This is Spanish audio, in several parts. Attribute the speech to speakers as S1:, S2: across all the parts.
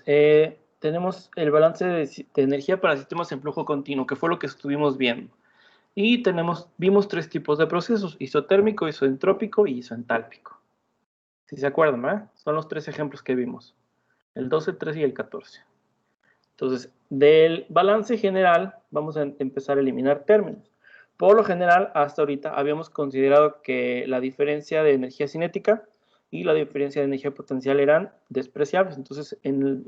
S1: tenemos el balance de energía para sistemas en flujo continuo, que fue lo que estuvimos viendo. Y vimos 3 tipos de procesos: isotérmico, isoentrópico y isoentálpico. Si se acuerdan, ¿verdad? Son los 3 ejemplos que vimos: el 12, el 13 y el 14. Entonces, del balance general, vamos a empezar a eliminar términos. Por lo general, hasta ahorita habíamos considerado que la diferencia de energía cinética y la diferencia de energía potencial eran despreciables. Entonces, en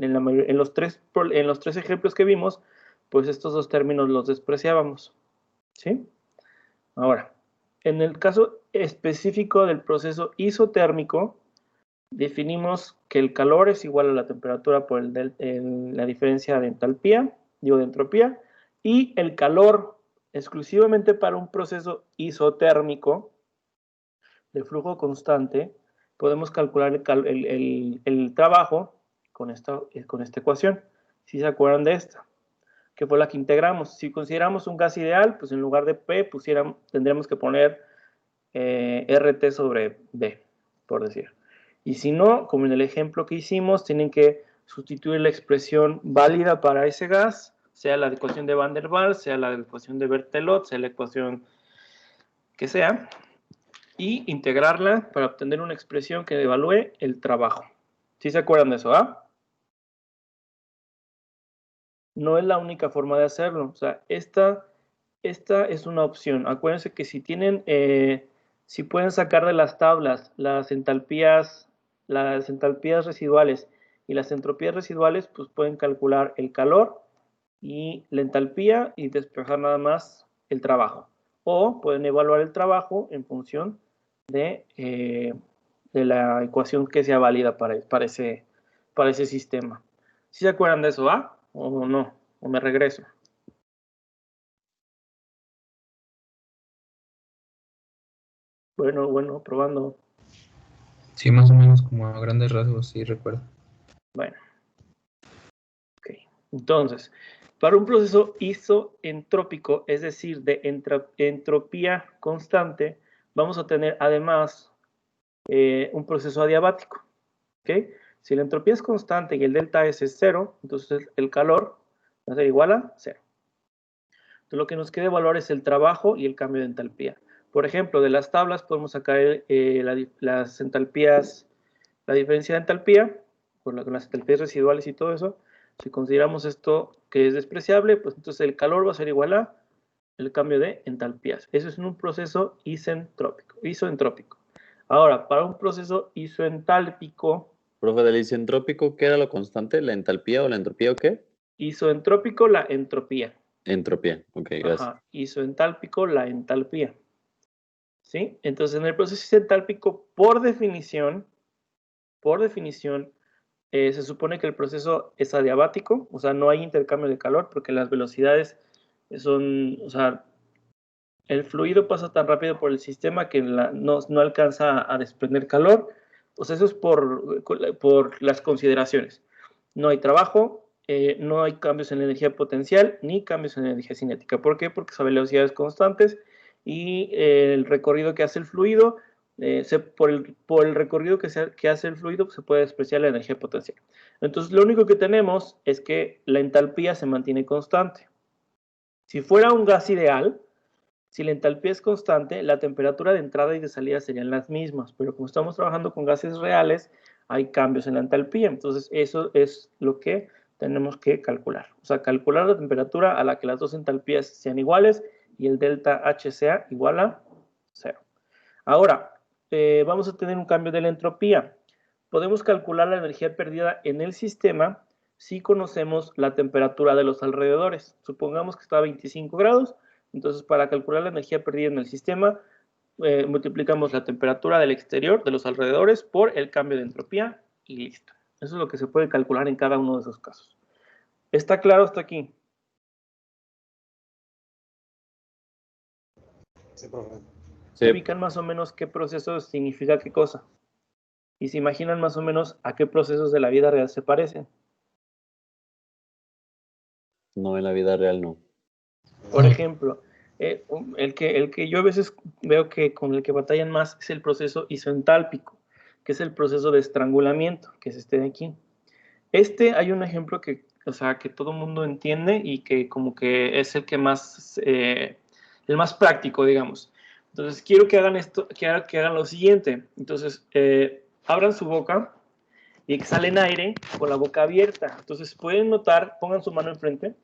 S1: los tres ejemplos que vimos, pues estos 2 términos los despreciábamos. ¿Sí? Ahora, en el caso específico del proceso isotérmico, definimos que el calor es igual a la temperatura por la diferencia de entalpía, de entropía, y el calor exclusivamente para un proceso isotérmico de flujo constante, podemos calcular el trabajo con esta ecuación. Si se acuerdan de esta, que fue la que integramos. Si consideramos un gas ideal, pues en lugar de P tendríamos que poner RT sobre B, por decir. Y si no, como en el ejemplo que hicimos, tienen que sustituir la expresión válida para ese gas, sea la ecuación de Van der Waals, sea la ecuación de Berthelot, sea la ecuación que sea, y integrarla para obtener una expresión que evalúe el trabajo. ¿Sí se acuerdan de eso, ah? No es la única forma de hacerlo. O sea, esta es una opción. Acuérdense que si tienen, si pueden sacar de las tablas las entalpías residuales y las entropías residuales, pues pueden calcular el calor y la entalpía y despejar nada más el trabajo. O pueden evaluar el trabajo en función de la ecuación que sea válida para ese sistema. ¿Sí se acuerdan de eso, ah? ¿O no? ¿O me regreso? Bueno, probando.
S2: Sí, más o menos como a grandes rasgos, sí recuerdo.
S1: Bueno. Ok. Entonces, para un proceso isoentrópico, es decir, de entropía constante, vamos a tener además un proceso adiabático. ¿Ok? Si la entropía es constante y el delta S es 0, entonces el calor va a ser igual a 0. Entonces, lo que nos queda evaluar es el trabajo y el cambio de entalpía. Por ejemplo, de las tablas podemos sacar las entalpías, la diferencia de entalpía, con las entalpías residuales y todo eso. Si consideramos esto que es despreciable, pues entonces el calor va a ser igual a el cambio de entalpías. Eso es en un proceso isoentrópico. Ahora, para un proceso isoentálpico.
S3: Profe, del isentrópico, ¿qué era lo constante? ¿La entalpía o la entropía o qué?
S1: Isoentrópico, la entropía.
S3: Entropía, ok, gracias.
S1: Ajá. Isoentálpico, la entalpía. ¿Sí? Entonces, en el proceso isentálpico, por definición, se supone que el proceso es adiabático, o sea, no hay intercambio de calor porque las velocidades son, o sea, el fluido pasa tan rápido por el sistema que no alcanza a desprender calor. O sea, eso es por las consideraciones. No hay trabajo, no hay cambios en la energía potencial ni cambios en la energía cinética. ¿Por qué? Porque son velocidades constantes y el recorrido que hace el fluido, por el recorrido que hace el fluido, se puede despreciar la energía potencial. Entonces, lo único que tenemos es que la entalpía se mantiene constante. Si fuera un gas ideal, si la entalpía es constante, la temperatura de entrada y de salida serían las mismas, pero como estamos trabajando con gases reales, hay cambios en la entalpía. Entonces, eso es lo que tenemos que calcular. O sea, calcular la temperatura a la que las dos entalpías sean iguales y el delta H sea igual a 0. Ahora, vamos a tener un cambio de la entropía. Podemos calcular la energía perdida en el sistema si conocemos la temperatura de los alrededores. Supongamos que está a 25 grados. Entonces, para calcular la energía perdida en el sistema, multiplicamos la temperatura del exterior, de los alrededores, por el cambio de entropía y listo. Eso es lo que se puede calcular en cada uno de esos casos. ¿Está claro hasta aquí?
S4: Sí, profe.
S3: Sí.
S1: ¿Ubican más o menos qué proceso significa qué cosa? Y se imaginan más o menos a qué procesos de la vida real se parecen.
S3: No, en la vida real no.
S1: Por ejemplo, el que yo a veces veo que con el que batallan más es el proceso isoentálpico, que es el proceso de estrangulamiento, que es este de aquí. Hay un ejemplo que, o sea, que todo el mundo entiende y que como que es el que más, el más práctico, digamos. Entonces, quiero que hagan esto, que hagan lo siguiente. Entonces, abran su boca y exhalen aire con la boca abierta. Entonces, pueden notar, pongan su mano enfrente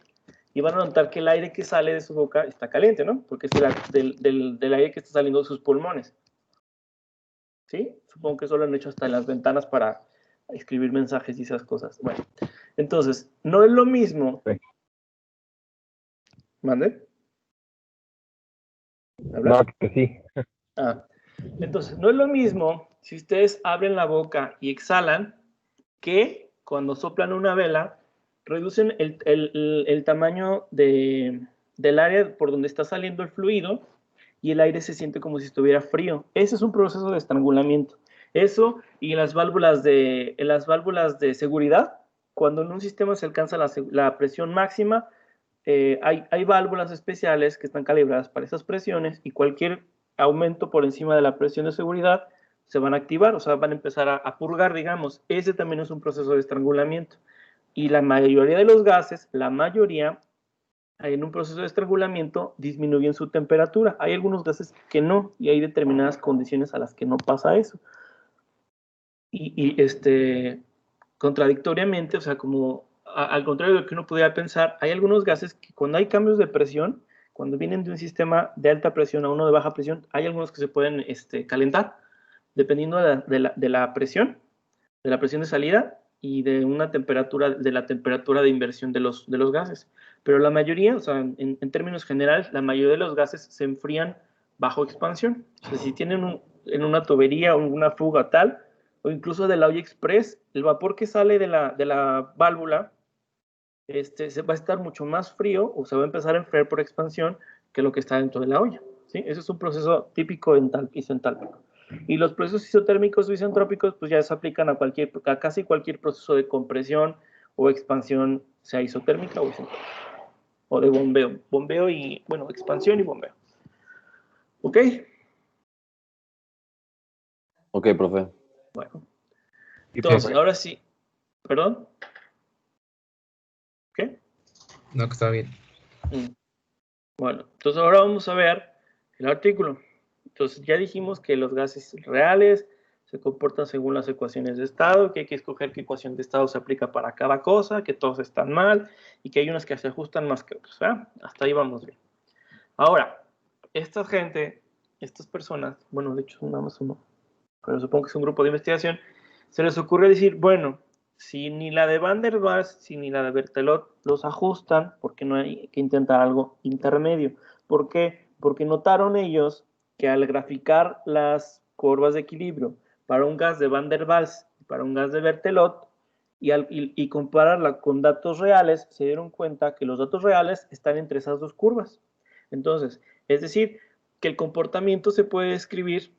S1: y van a notar que el aire que sale de su boca está caliente, ¿no? Porque es del aire que está saliendo de sus pulmones. ¿Sí? Supongo que eso lo han hecho hasta en las ventanas para escribir mensajes y esas cosas. Bueno, entonces, no es lo mismo.
S4: Sí.
S1: ¿Mande?
S4: No, que sí.
S1: Ah, entonces, no es lo mismo si ustedes abren la boca y exhalan que cuando soplan una vela, reducen el tamaño del área por donde está saliendo el fluido y el aire se siente como si estuviera frío. Ese es un proceso de estrangulamiento. Eso y en las válvulas de seguridad, cuando en un sistema se alcanza la presión máxima, hay válvulas especiales que están calibradas para esas presiones y cualquier aumento por encima de la presión de seguridad se van a activar, o sea, van a empezar a purgar, digamos. Ese también es un proceso de estrangulamiento. Y la mayoría de los gases, la mayoría, en un proceso de estrangulamiento, disminuyen su temperatura. Hay algunos gases que no, y hay determinadas condiciones a las que no pasa eso. Contradictoriamente, o sea, como al contrario de lo que uno pudiera pensar, hay algunos gases que cuando hay cambios de presión, cuando vienen de un sistema de alta presión a uno de baja presión, hay algunos que se pueden calentar, dependiendo de la presión de salida y de una temperatura, de la temperatura de inversión de los gases. Pero la mayoría, o sea, en términos generales, la mayoría de los gases se enfrían bajo expansión. O sea, si tienen en una tubería o una fuga tal, o incluso de la olla express, el vapor que sale de la válvula se va a estar mucho más frío o se va a empezar a enfriar por expansión que lo que está dentro de la olla. ¿Sí? Ese es un proceso típico isentálpico. Y los procesos isotérmicos o isentrópicos pues ya se aplican a casi cualquier proceso de compresión o expansión, sea isotérmica o isentrópica. O de bombeo. Bombeo y, bueno, expansión y bombeo. ¿Ok?
S3: Ok, profe.
S1: Bueno.
S4: Sí,
S1: Entonces,
S4: profe.
S1: ahora sí. ¿Perdón? ¿Qué?
S2: No, que está bien.
S1: Bueno, entonces ahora vamos a ver el artículo. Entonces ya dijimos que los gases reales se comportan según las ecuaciones de estado, que hay que escoger qué ecuación de estado se aplica para cada cosa, que todos están mal y que hay unas que se ajustan más que otras. ¿Verdad? Hasta ahí vamos bien. Ahora, esta gente, estas personas, bueno, de hecho nada más uno, pero supongo que es un grupo de investigación, se les ocurre decir, bueno, si ni la de Van der Waals, ni la de Berthelot los ajustan, ¿por qué no hay que intentar algo intermedio? ¿Por qué? Porque notaron ellos que al graficar las curvas de equilibrio para un gas de Van der Waals y para un gas de Berthelot y compararla con datos reales, se dieron cuenta que los datos reales están entre esas dos curvas. Entonces, es decir, que el comportamiento se puede describir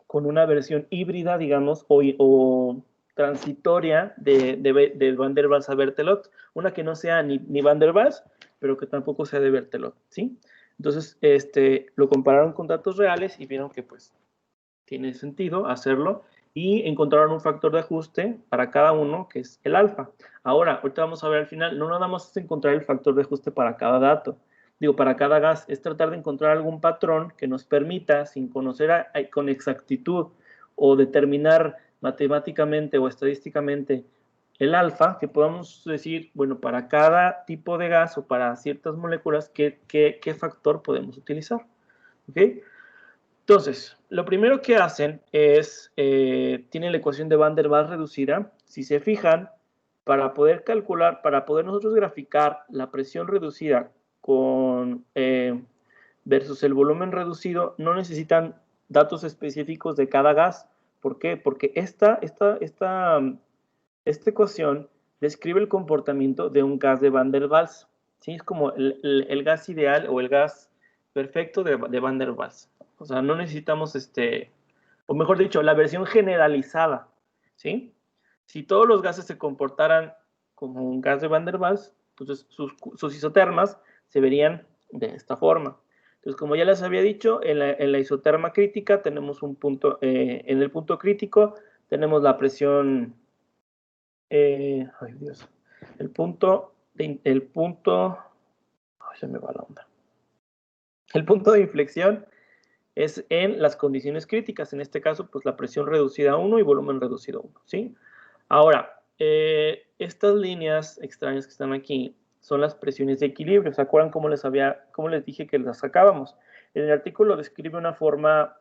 S1: con una versión híbrida, digamos, o transitoria de Van der Waals a Berthelot, una que no sea ni Van der Waals, pero que tampoco sea de Berthelot, ¿sí? Entonces, lo compararon con datos reales y vieron que, pues, tiene sentido hacerlo y encontraron un factor de ajuste para cada uno, que es el alfa. Ahora, ahorita vamos a ver al final, no nada más es encontrar el factor de ajuste para cada dato, para cada gas, es tratar de encontrar algún patrón que nos permita, sin conocer con exactitud o determinar matemáticamente o estadísticamente el alfa, que podamos decir, bueno, para cada tipo de gas o para ciertas moléculas, qué factor podemos utilizar. ¿Ok? Entonces, lo primero que hacen es, tienen la ecuación de Van der Waals reducida. Si se fijan, para poder calcular, para poder nosotros graficar la presión reducida versus el volumen reducido, no necesitan datos específicos de cada gas. ¿Por qué? Porque esta ecuación describe el comportamiento de un gas de Van der Waals. ¿Sí? Es como el gas ideal o el gas perfecto de Van der Waals. O sea, no necesitamos o mejor dicho, la versión generalizada, ¿sí? Si todos los gases se comportaran como un gas de Van der Waals, entonces sus isotermas se verían de esta forma. Entonces, como ya les había dicho, en la isoterma crítica tenemos un punto, en el punto crítico tenemos la presión Ay, Dios. El punto, ay, se me va la onda. El punto de inflexión es en las condiciones críticas, en este caso, pues la presión reducida a 1 y volumen reducido a 1, ¿sí? Ahora, estas líneas extrañas que están aquí son las presiones de equilibrio. ¿Se acuerdan cómo les dije que las sacábamos? En el artículo describe una forma,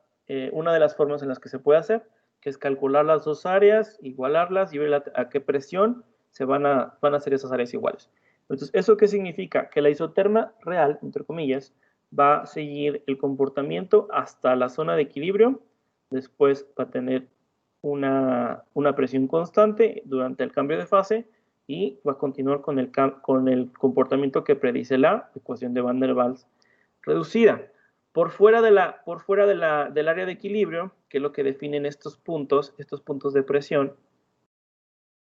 S1: una de las formas en las que se puede hacer, que es calcular las dos áreas, igualarlas y ver a qué presión van a hacer esas áreas iguales. Entonces, ¿eso qué significa? Que la isoterma real, entre comillas, va a seguir el comportamiento hasta la zona de equilibrio, después va a tener una presión constante durante el cambio de fase y va a continuar con el comportamiento que predice la ecuación de Van der Waals reducida. Por fuera del área de equilibrio, que es lo que definen estos puntos de presión,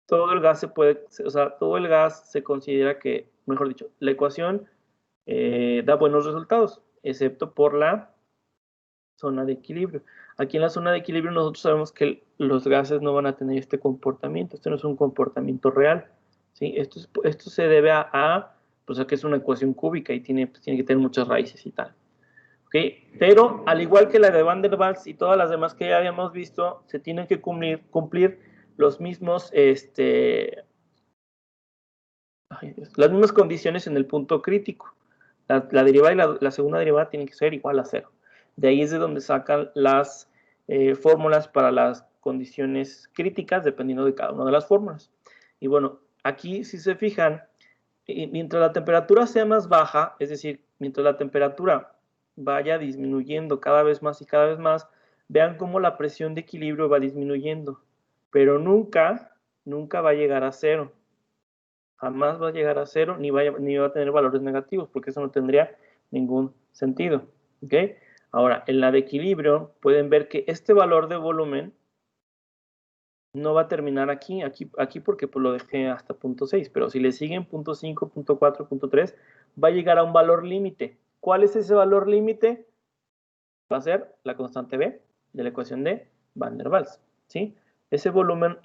S1: todo el gas se considera que, mejor dicho, la ecuación da buenos resultados, excepto por la zona de equilibrio. Aquí en la zona de equilibrio nosotros sabemos que los gases no van a tener este comportamiento. Este no es un comportamiento real, ¿sí? Esto se debe pues a que es una ecuación cúbica y tiene que tener muchas raíces y tal. ¿Okay? Pero al igual que la de Van der Waals y todas las demás que ya habíamos visto, se tienen que cumplir los mismos, las mismas condiciones en el punto crítico. La derivada y la segunda derivada tienen que ser igual a 0. De ahí es de donde sacan las fórmulas para las condiciones críticas, dependiendo de cada una de las fórmulas. Y bueno, aquí si se fijan, mientras la temperatura sea más baja, es decir, mientras la temperatura vaya disminuyendo cada vez más y cada vez más, vean cómo la presión de equilibrio va disminuyendo, pero nunca va a llegar a 0. Jamás va a llegar a 0 ni va a tener valores negativos, porque eso no tendría ningún sentido. ¿Okay? Ahora, en la de equilibrio, pueden ver que este valor de volumen no va a terminar aquí porque pues, lo dejé hasta punto 6, pero si le siguen punto 5, punto 4, punto 3, va a llegar a un valor límite. ¿Cuál es ese valor límite? Va a ser la constante B de la ecuación de Van der Waals, ¿sí? Ese volumen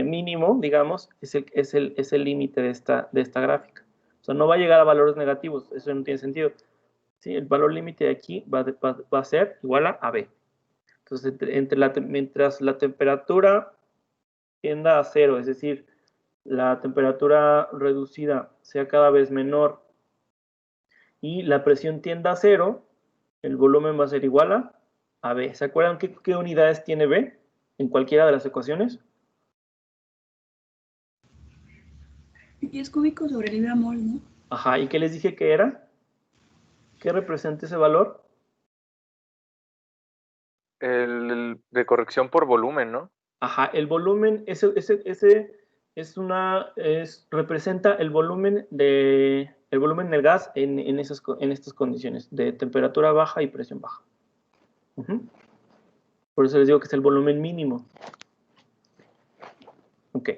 S1: mínimo, digamos, es el límite de esta gráfica. O sea, no va a llegar a valores negativos, eso no tiene sentido. ¿Sí? El valor límite de aquí va a ser igual a B. Entonces, mientras la temperatura tienda a 0, es decir, la temperatura reducida sea cada vez menor y la presión tienda a 0, el volumen va a ser igual a B. ¿Se acuerdan qué unidades tiene B en cualquiera de las ecuaciones?
S5: Pies cúbicos sobre libra mol, ¿no?
S1: Ajá, ¿y qué les dije que era? ¿Qué representa ese valor?
S6: El de corrección por volumen, ¿no?
S1: Ajá, el volumen, representa el volumen del gas en estas condiciones de temperatura baja y presión baja. Por eso les digo que es el volumen mínimo. Ok.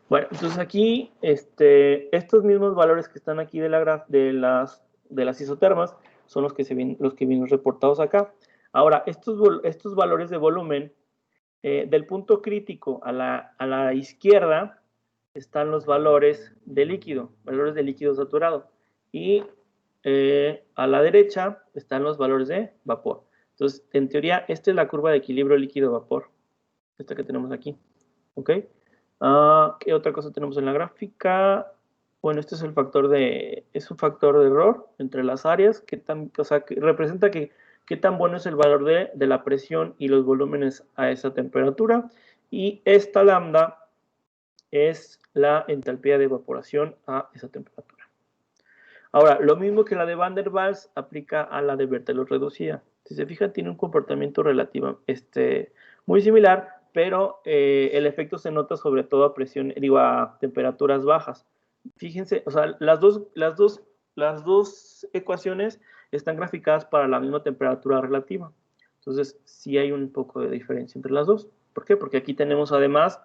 S1: Bueno, entonces aquí, estos mismos valores que están aquí de las isotermas son los que vienen reportados acá. Ahora, estos valores de volumen, del punto crítico a la izquierda están los valores de líquido saturado. Y a la derecha están los valores de vapor. Entonces, en teoría, esta es la curva de equilibrio líquido-vapor. Esta que tenemos aquí. ¿Ok? ¿Qué otra cosa tenemos en la gráfica? Bueno, este es un factor de error entre las áreas, que representa qué tan bueno es el valor de la presión y los volúmenes a esa temperatura. Y esta lambda es la entalpía de evaporación a esa temperatura. Ahora, lo mismo que la de Van der Waals aplica a la de Berthelot reducida. Si se fijan, tiene un comportamiento relativo muy similar, pero el efecto se nota sobre todo a temperaturas bajas. Fíjense, o sea, las dos ecuaciones están graficadas para la misma temperatura relativa. Entonces, sí hay un poco de diferencia entre las dos. ¿Por qué? Porque aquí tenemos además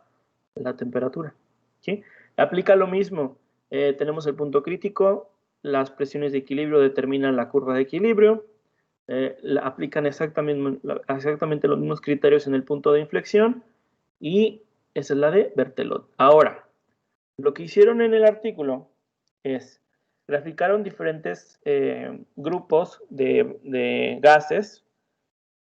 S1: la temperatura. ¿Sí? Aplica lo mismo. Tenemos el punto crítico, las presiones de equilibrio determinan la curva de equilibrio, aplican exactamente los mismos criterios en el punto de inflexión y esa es la de Berthelot. Ahora, lo que hicieron en el artículo es graficaron diferentes grupos de gases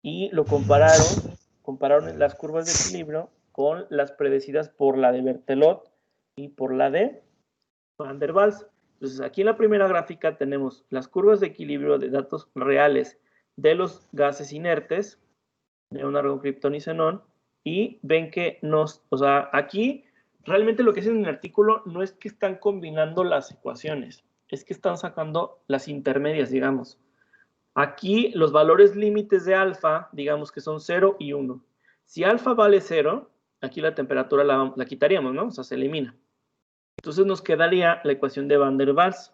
S1: y lo compararon las curvas de equilibrio con las predecidas por la de Berthelot y por la de Van der Waals. Entonces, aquí en la primera gráfica tenemos las curvas de equilibrio de datos reales de los gases inertes, neón, kriptón y xenón, y ven que aquí realmente lo que hacen en el artículo no es que están combinando las ecuaciones, es que están sacando las intermedias, digamos. Aquí los valores límites de alfa, digamos que son 0 y 1. Si alfa vale 0, aquí la temperatura la quitaríamos, ¿no? O sea, se elimina. Entonces nos quedaría la ecuación de Van der Waals.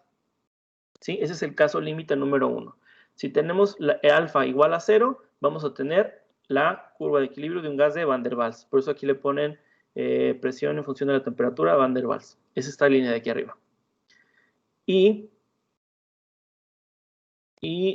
S1: ¿Sí? Ese es el caso límite número 1. Si tenemos alfa igual a 0, vamos a tener la curva de equilibrio de un gas de Van der Waals. Por eso aquí le ponen presión en función de la temperatura Van der Waals. Es esta línea de aquí arriba. Y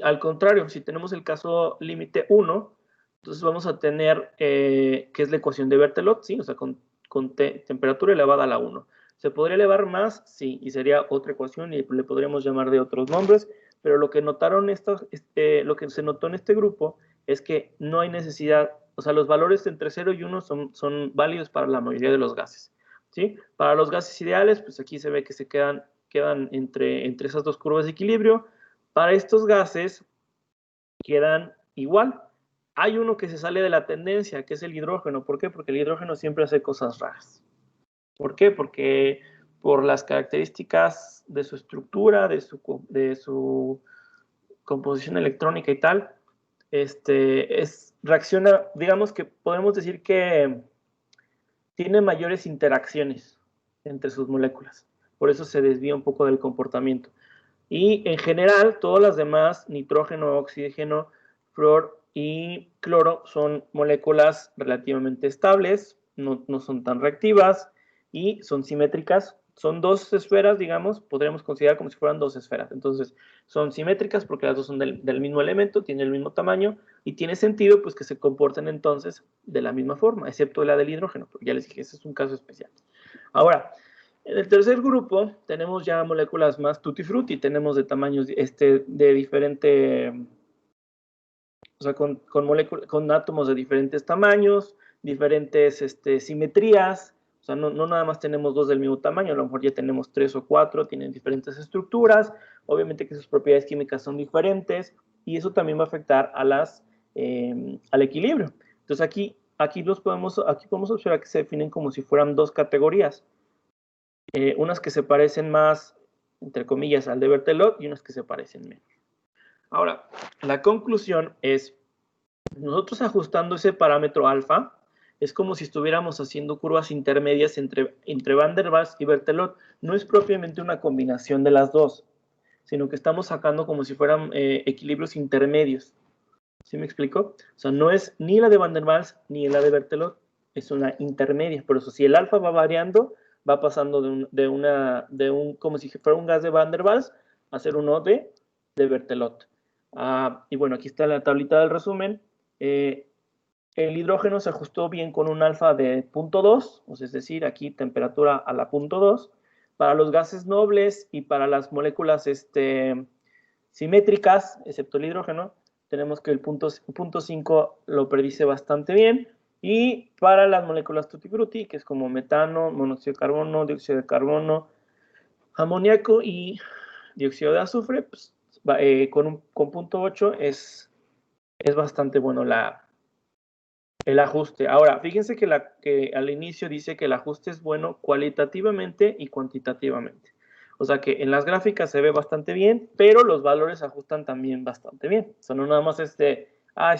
S1: al contrario, si tenemos el caso límite 1, entonces vamos a tener, que es la ecuación de Berthelot, ¿sí? O sea, con temperatura elevada a la 1. ¿Se podría elevar más? Sí, y sería otra ecuación y le podríamos llamar de otros nombres, pero lo que notaron lo que se notó en este grupo es que no hay necesidad, o sea, los valores entre 0 y 1 son válidos para la mayoría de los gases, ¿sí? Para los gases ideales, pues aquí se ve que se quedan entre esas dos curvas de equilibrio. Para estos gases quedan igual. Hay uno que se sale de la tendencia, que es el hidrógeno. ¿Por qué? Porque el hidrógeno siempre hace cosas raras. ¿Por qué? Porque por las características de su estructura, de su composición electrónica y tal, reacciona, digamos que podemos decir que tiene mayores interacciones entre sus moléculas. Por eso se desvía un poco del comportamiento. Y en general, todas las demás, nitrógeno, oxígeno, flúor y cloro, son moléculas relativamente estables, no son tan reactivas y son simétricas. Son dos esferas, digamos, podríamos considerar como si fueran dos esferas. Entonces, son simétricas porque las dos son del mismo elemento, tienen el mismo tamaño y tiene sentido pues que se comporten entonces de la misma forma, excepto la del hidrógeno, porque ya les dije, ese es un caso especial. Ahora, en el tercer grupo tenemos ya moléculas más tutti frutti, tenemos de tamaños de diferente, o sea, con átomos de diferentes tamaños, diferentes simetrías, o sea, no nada más tenemos dos del mismo tamaño, a lo mejor ya tenemos 3 o 4, tienen diferentes estructuras, obviamente que sus propiedades químicas son diferentes, y eso también va a afectar al equilibrio. Entonces aquí podemos observar que se definen como si fueran dos categorías. Unas que se parecen más, entre comillas, al de Berthelot y unas que se parecen menos. Ahora, la conclusión es, nosotros ajustando ese parámetro alfa, es como si estuviéramos haciendo curvas intermedias entre Van der Waals y Berthelot. No es propiamente una combinación de las dos, sino que estamos sacando como si fueran equilibrios intermedios. ¿Sí me explico? O sea, no es ni la de Van der Waals ni la de Berthelot, es una intermedia. Por eso, si el alfa va variando, va pasando como si fuera un gas de Van der Waals a ser uno de Berthelot. Y bueno, aquí está la tablita del resumen. El hidrógeno se ajustó bien con un alfa de 0.2, es decir, aquí temperatura a la 0.2. Para los gases nobles y para las moléculas simétricas, excepto el hidrógeno, tenemos que el 0.5 lo predice bastante bien. Y para las moléculas tutti frutti, que es como metano, monóxido de carbono, dióxido de carbono, amoníaco y dióxido de azufre, pues, con 0.8 es bastante bueno el ajuste. Ahora, fíjense que al inicio dice que el ajuste es bueno cualitativamente y cuantitativamente. O sea que en las gráficas se ve bastante bien, pero los valores ajustan también bastante bien. O sea, no nada más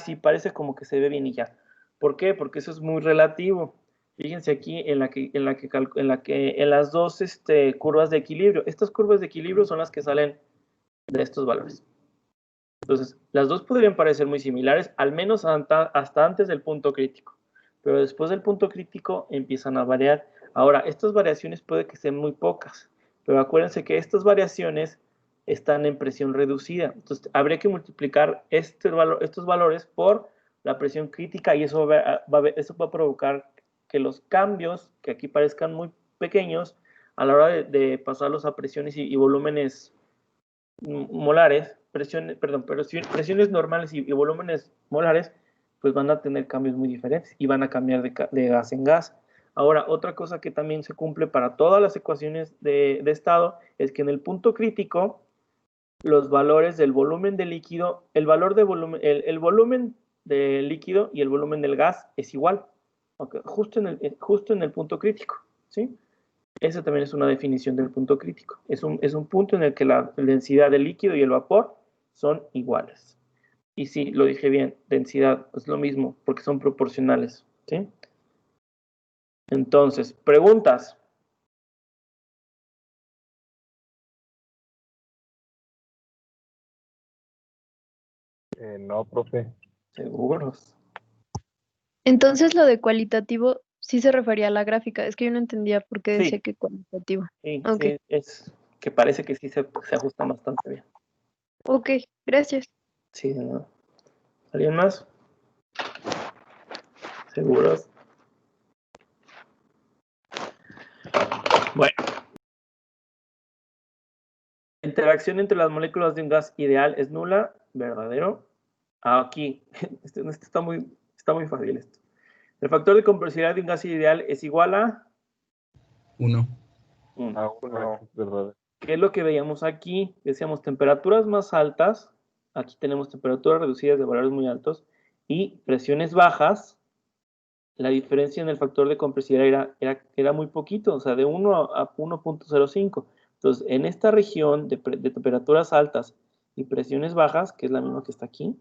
S1: sí, parece como que se ve bien y ya. ¿Por qué? Porque eso es muy relativo. Fíjense aquí en las dos curvas de equilibrio. Estas curvas de equilibrio son las que salen de estos valores. Entonces, las dos podrían parecer muy similares, al menos hasta antes del punto crítico. Pero después del punto crítico empiezan a variar. Ahora, estas variaciones puede que sean muy pocas, pero acuérdense que estas variaciones están en presión reducida. Entonces, habría que multiplicar estos valores por la presión crítica y eso va a provocar que los cambios, que aquí parezcan muy pequeños, a la hora de pasarlos a presiones y volúmenes molares, presiones normales y volúmenes molares, pues van a tener cambios muy diferentes y van a cambiar de gas en gas. Ahora, otra cosa que también se cumple para todas las ecuaciones de estado es que en el punto crítico, los valores del volumen de líquido, el volumen del líquido y el volumen del gas es igual, okay, justo en el punto crítico, ¿sí? Esa también es una definición del punto crítico. Es un punto en el que la densidad del líquido y el vapor son iguales. Y sí, lo dije bien, densidad es lo mismo, porque son proporcionales, ¿sí? Entonces, preguntas.
S4: No, profe.
S1: Seguros.
S7: Entonces lo de cualitativo sí se refería a la gráfica. Es que yo no entendía por qué decía
S1: Sí,
S7: que cualitativo.
S1: sí,
S7: Ok,
S1: sí, es que parece que sí se ajustan bastante bien.
S7: ok, gracias.
S1: Sí, ¿no? ¿Alguien más? ¿Seguros? Bueno. La interacción entre las moléculas de un gas ideal es nula, verdadero. Aquí, este está muy fácil esto. El factor de compresibilidad de un gas ideal es igual a
S2: 1.
S1: 1.
S6: No.
S4: Es verdad.
S1: ¿Qué es lo que veíamos aquí? Decíamos temperaturas más altas, aquí tenemos temperaturas reducidas de valores muy altos, y presiones bajas, la diferencia en el factor de compresibilidad era muy poquito, o sea, de 1 a 1.05. Entonces, en esta región de temperaturas altas y presiones bajas, que es la misma que está aquí,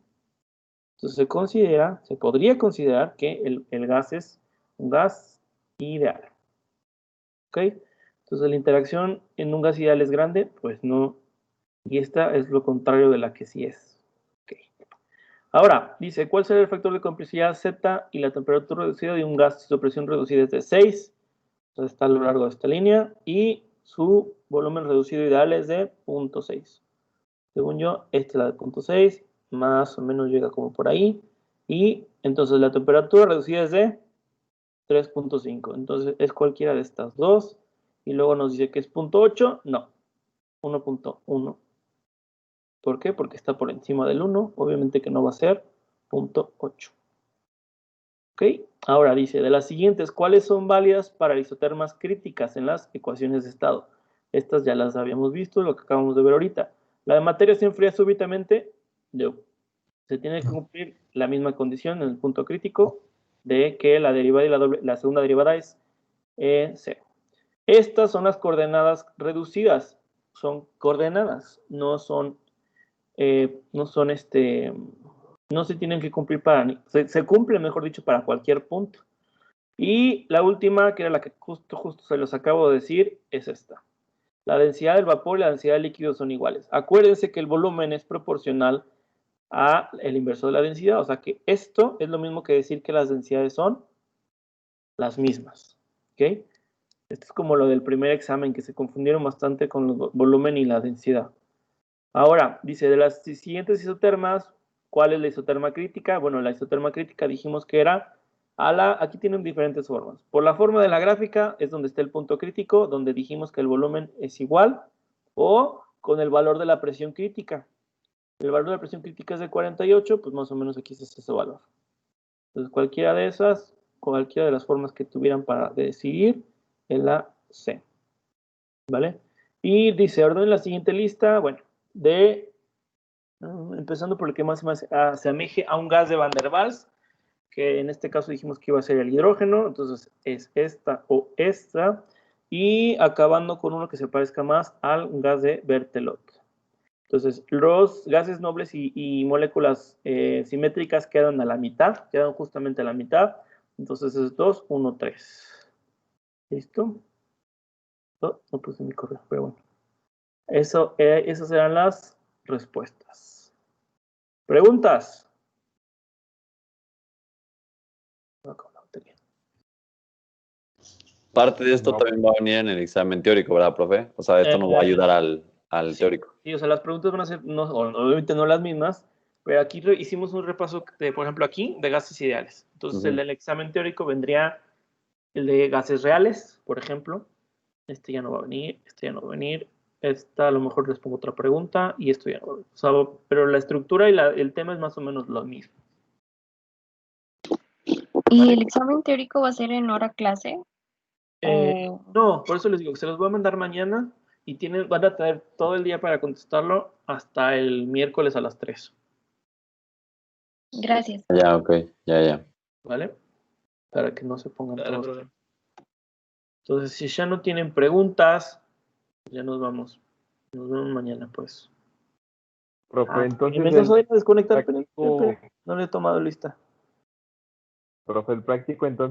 S1: entonces se podría considerar que el gas es un gas ideal. ¿Ok? Entonces, la interacción en un gas ideal es grande, pues no. Y esta es lo contrario de la que sí es. Ok. Ahora, dice, ¿cuál será el factor de compresibilidad Z y la temperatura reducida de un gas si su presión reducida es de 6? Entonces está a lo largo de esta línea y su volumen reducido ideal es de 0.6. Según yo, esta es la de 0.6, más o menos llega como por ahí. Y entonces la temperatura reducida es de 3.5. Entonces es cualquiera de estas dos. Y luego nos dice que es 0.8. No, 1.1. ¿Por qué? Porque está por encima del 1. Obviamente que no va a ser 0.8. ¿Ok? Ahora dice, de las siguientes, ¿cuáles son válidas para isotermas críticas en las ecuaciones de estado? Estas ya las habíamos visto, lo que acabamos de ver ahorita. La de materia se enfría súbitamente, no. Se tiene que cumplir la misma condición en el punto crítico de que la derivada y la segunda derivada es 0. Estas son las coordenadas reducidas. Son coordenadas, no se tienen que cumplir se cumple, mejor dicho, para cualquier punto. Y la última, que era la que justo se los acabo de decir, es esta. La densidad del vapor y la densidad del líquido son iguales. Acuérdense que el volumen es proporcional a el inverso de la densidad, o sea que esto es lo mismo que decir que las densidades son las mismas. ¿Ok? Esto es como lo del primer examen, que se confundieron bastante con el volumen y la densidad. Ahora, dice, de las siguientes isotermas, ¿cuál es la isoterma crítica? Bueno, la isoterma crítica dijimos que era aquí tienen diferentes formas. Por la forma de la gráfica es donde está el punto crítico, donde dijimos que el volumen es igual, o con el valor de la presión crítica. El valor de la presión crítica es de 48, pues más o menos aquí es ese valor. Entonces, cualquiera de esas, cualquiera de las formas que tuvieran para decidir, en la C. ¿Vale? Y dice, ordenen la siguiente lista, bueno, empezando por el que más se asemeje a un gas de Van der Waals, que en este caso dijimos que iba a ser el hidrógeno, entonces es esta o esta, y acabando con uno que se parezca más al gas de Berthelot. Entonces, los gases nobles y moléculas simétricas quedan a la mitad, quedan justamente a la mitad, entonces es 2, 1, 3. ¿Listo? No puse mi correo, pero bueno. Esas serán las respuestas. ¿Preguntas?
S3: Parte de esto también va a venir en el examen teórico, ¿verdad, profe? O sea, esto nos va a ayudar al
S1: Sí,
S3: teórico.
S1: sí, o sea, las preguntas van a ser, obviamente no las mismas, pero aquí hicimos un repaso, por ejemplo, aquí, de gases ideales. Entonces, el del examen teórico vendría El de gases reales, por ejemplo. Este ya no va a venir, este ya no va a venir. Esta a lo mejor les pongo otra pregunta y esto ya no va a venir. O sea, pero la estructura y el tema es más o menos lo mismo.
S8: ¿Y el examen teórico va a ser en hora clase?
S1: No, por eso les digo que se los voy a mandar mañana y van a tener todo el día para contestarlo hasta el miércoles a las 3.
S8: Gracias.
S3: Ya, ok, ya.
S1: ¿Vale? Para que no se pongan
S2: Dale,
S1: todos.
S2: profe.
S1: Entonces, si ya no tienen preguntas, ya nos vamos. Nos vemos mañana, pues.
S4: Profe, entonces
S1: mientras
S4: el
S1: voy a desconectar,
S4: práctico,
S1: no le he tomado lista.
S4: profe, el práctico entonces